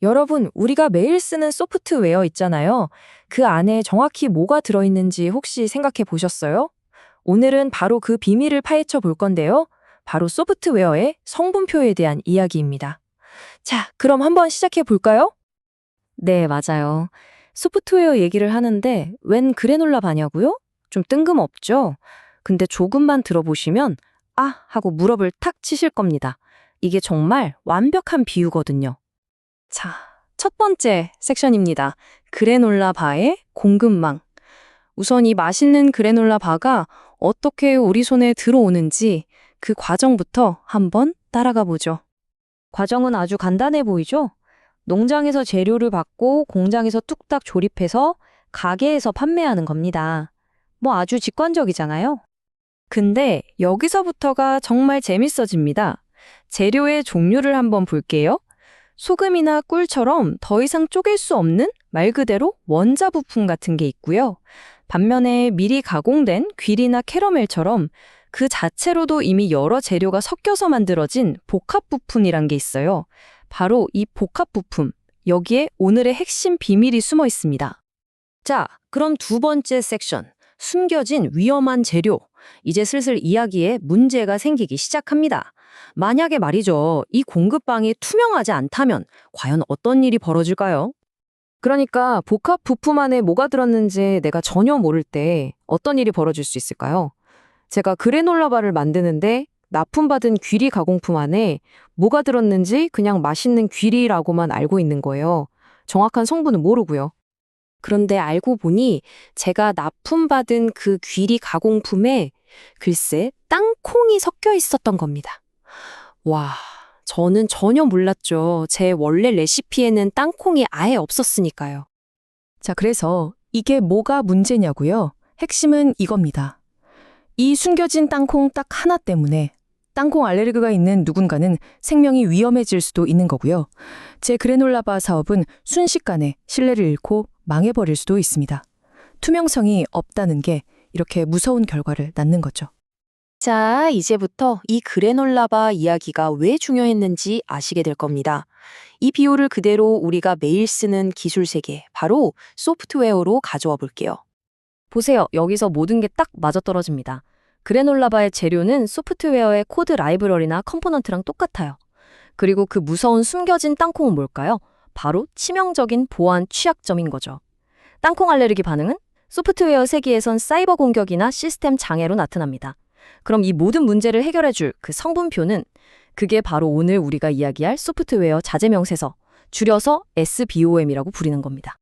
여러분, 우리가 매일 쓰는 소프트웨어 있잖아요. 그 안에 정확히 뭐가 들어있는지 혹시 생각해 보셨어요? 오늘은 바로 그 비밀을 파헤쳐 볼 건데요. 바로 소프트웨어의 성분표에 대한 이야기입니다. 자, 그럼 한번 시작해 볼까요? 네, 맞아요. 소프트웨어 얘기를 하는데 웬 그래놀라 바냐고요? 좀 뜬금없죠? 근데 조금만 들어보시면 아! 하고 무릎을 탁 치실 겁니다. 이게 정말 완벽한 비유거든요. 자, 첫 번째 섹션입니다. 그래놀라 바의 공급망. 우선 이 맛있는 그래놀라 바가 어떻게 우리 손에 들어오는지 그 과정부터 한번 따라가 보죠. 과정은 아주 간단해 보이죠? 농장에서 재료를 받고 공장에서 뚝딱 조립해서 가게에서 판매하는 겁니다. 뭐 아주 직관적이잖아요. 근데 여기서부터가 정말 재밌어집니다. 재료의 종류를 한번 볼게요. 소금이나 꿀처럼 더 이상 쪼갤 수 없는 말 그대로 원자 부품 같은 게 있고요. 반면에 미리 가공된 귀리나 캐러멜처럼 그 자체로도 이미 여러 재료가 섞여서 만들어진 복합 부품이란 게 있어요. 바로 이 복합 부품, 여기에 오늘의 핵심 비밀이 숨어 있습니다. 자, 그럼 두 번째 섹션, 숨겨진 위험한 재료. 이제 슬슬 이야기에 문제가 생기기 시작합니다. 만약에 말이죠, 이 공급망이 투명하지 않다면 과연 어떤 일이 벌어질까요? 그러니까 복합 부품 안에 뭐가 들었는지 내가 전혀 모를 때 어떤 일이 벌어질 수 있을까요? 제가 그래놀라 바를 만드는데 납품받은 귀리 가공품 안에 뭐가 들었는지 그냥 맛있는 귀리라고만 알고 있는 거예요. 정확한 성분은 모르고요. 그런데 알고 보니 제가 납품받은 그 귀리 가공품에 글쎄 땅콩이 섞여 있었던 겁니다. 와, 저는 전혀 몰랐죠. 제 원래 레시피에는 땅콩이 아예 없었으니까요. 자, 그래서 이게 뭐가 문제냐고요? 핵심은 이겁니다. 이 숨겨진 땅콩 딱 하나 때문에 땅콩 알레르기가 있는 누군가는 생명이 위험해질 수도 있는 거고요. 제 그래놀라바 사업은 순식간에 신뢰를 잃고 망해버릴 수도 있습니다. 투명성이 없다는 게 이렇게 무서운 결과를 낳는 거죠. 자, 이제부터 이 그래놀라바 이야기가 왜 중요했는지 아시게 될 겁니다. 이 비유를 그대로 우리가 매일 쓰는 기술 세계, 바로 소프트웨어로 가져와 볼게요. 보세요. 여기서 모든 게 딱 맞아떨어집니다. 그래놀라바의 재료는 소프트웨어의 코드 라이브러리나 컴포넌트랑 똑같아요. 그리고 그 무서운 숨겨진 땅콩은 뭘까요? 바로 치명적인 보안 취약점인 거죠. 땅콩 알레르기 반응은 소프트웨어 세계에선 사이버 공격이나 시스템 장애로 나타납니다. 그럼 이 모든 문제를 해결해줄 그 성분표는 그게 바로 오늘 우리가 이야기할 소프트웨어 자재 명세서, 줄여서 SBOM이라고 부르는 겁니다.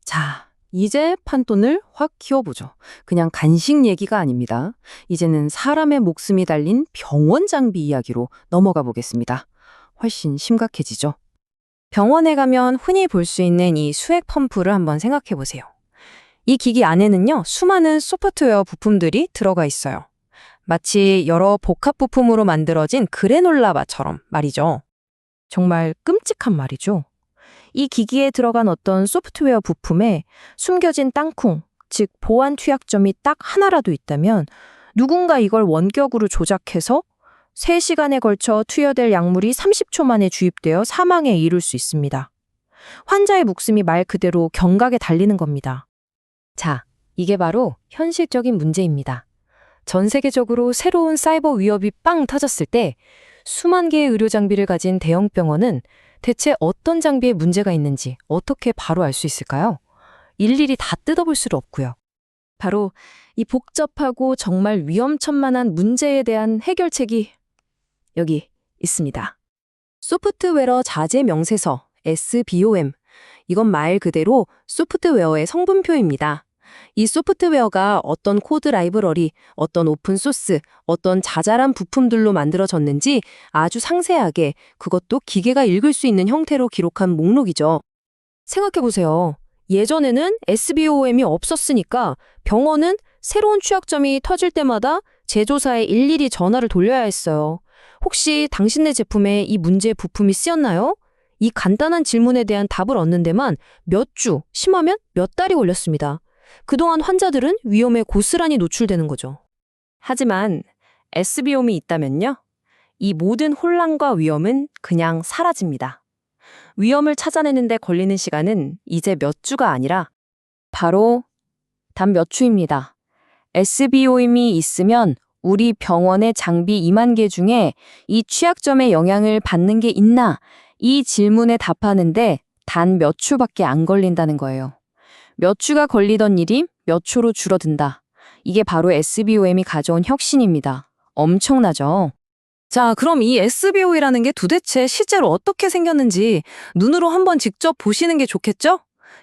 자, 이제 판돈을 확 키워보죠. 그냥 간식 얘기가 아닙니다. 이제는 사람의 목숨이 달린 병원 장비 이야기로 넘어가 보겠습니다. 훨씬 심각해지죠. 병원에 가면 흔히 볼 수 있는 이 수액 펌프를 한번 생각해 보세요. 이 기기 안에는요, 수많은 소프트웨어 부품들이 들어가 있어요. 마치 여러 복합 부품으로 만들어진 그래놀라바처럼 말이죠. 정말 끔찍한 말이죠. 이 기기에 들어간 어떤 소프트웨어 부품에 숨겨진 땅콩, 즉 보안 취약점이 딱 하나라도 있다면 누군가 이걸 원격으로 조작해서 3시간에 걸쳐 투여될 약물이 30초 만에 주입되어 사망에 이를 수 있습니다. 환자의 목숨이 말 그대로 경각에 달리는 겁니다. 자, 이게 바로 현실적인 문제입니다. 전 세계적으로 새로운 사이버 위협이 빵 터졌을 때 수만 개의 의료 장비를 가진 대형 병원은 대체 어떤 장비에 문제가 있는지 어떻게 바로 알 수 있을까요? 일일이 다 뜯어볼 수도 없고요. 바로 이 복잡하고 정말 위험천만한 문제에 대한 해결책이 여기 있습니다. 소프트웨어 자재 명세서 SBOM. 이건 말 그대로 소프트웨어의 성분표입니다. 이 소프트웨어가 어떤 코드 라이브러리, 어떤 오픈소스, 어떤 자잘한 부품들로 만들어졌는지 아주 상세하게, 그것도 기계가 읽을 수 있는 형태로 기록한 목록이죠. 생각해보세요. 예전에는 SBOM이 없었으니까 병원은 새로운 취약점이 터질 때마다 제조사에 일일이 전화를 돌려야 했어요. 혹시 당신네 제품에 이 문제의 부품이 쓰였나요? 이 간단한 질문에 대한 답을 얻는 데만 몇 주, 심하면 몇 달이 걸렸습니다. 그동안 환자들은 위험에 고스란히 노출되는 거죠. 하지만 SBOM이 있다면요, 이 모든 혼란과 위험은 그냥 사라집니다. 위험을 찾아내는데 걸리는 시간은 이제 몇 주가 아니라 바로 단 몇 주입니다. SBO임이 있으면 우리 병원의 장비 2만 개 중에 이 취약점의 영향을 받는 게 있나? 이 질문에 답하는데 단 몇 초밖에 안 걸린다는 거예요. 몇 주가 걸리던 일이 몇 초로 줄어든다. 이게 바로 SBOM이 가져온 혁신입니다. 엄청나죠? 자, 그럼 이 SBO이라는 게 도대체 실제로 어떻게 생겼는지 눈으로 한번 직접 보시는 게 좋겠죠?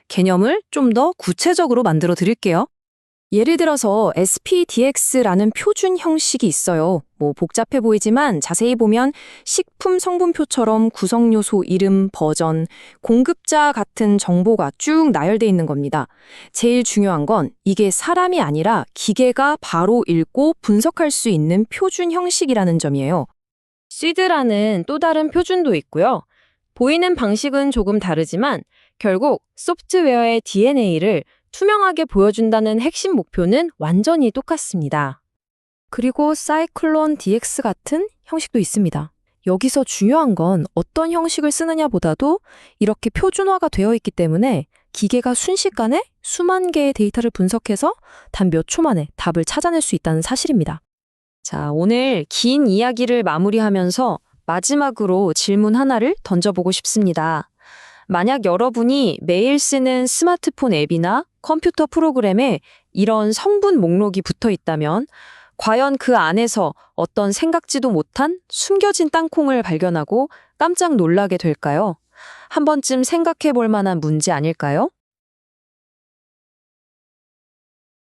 개념을 좀 더 구체적으로 만들어 드릴게요. 예를 들어서 SPDX라는 표준 형식이 있어요. 복잡해 보이지만 자세히 보면 식품 성분표처럼 구성요소 이름, 버전, 공급자 같은 정보가 쭉 나열돼 있는 겁니다. 제일 중요한 건 이게 사람이 아니라 기계가 바로 읽고 분석할 수 있는 표준 형식이라는 점이에요. 시드라는 또 다른 표준도 있고요. 보이는 방식은 조금 다르지만 결국 소프트웨어의 DNA를 투명하게 보여준다는 핵심 목표는 완전히 똑같습니다. 그리고 사이클론 DX 같은 형식도 있습니다. 여기서 중요한 건 어떤 형식을 쓰느냐보다도 이렇게 표준화가 되어 있기 때문에 기계가 순식간에 수만 개의 데이터를 분석해서 단 몇 초 만에 답을 찾아낼 수 있다는 사실입니다. 자, 오늘 긴 이야기를 마무리하면서 마지막으로 질문 하나를 던져보고 싶습니다. 만약 여러분이 매일 쓰는 스마트폰 앱이나 컴퓨터 프로그램에 이런 성분 목록이 붙어 있다면 과연 그 안에서 어떤 생각지도 못한 숨겨진 땅콩을 발견하고 깜짝 놀라게 될까요? 한 번쯤 생각해 볼 만한 문제 아닐까요?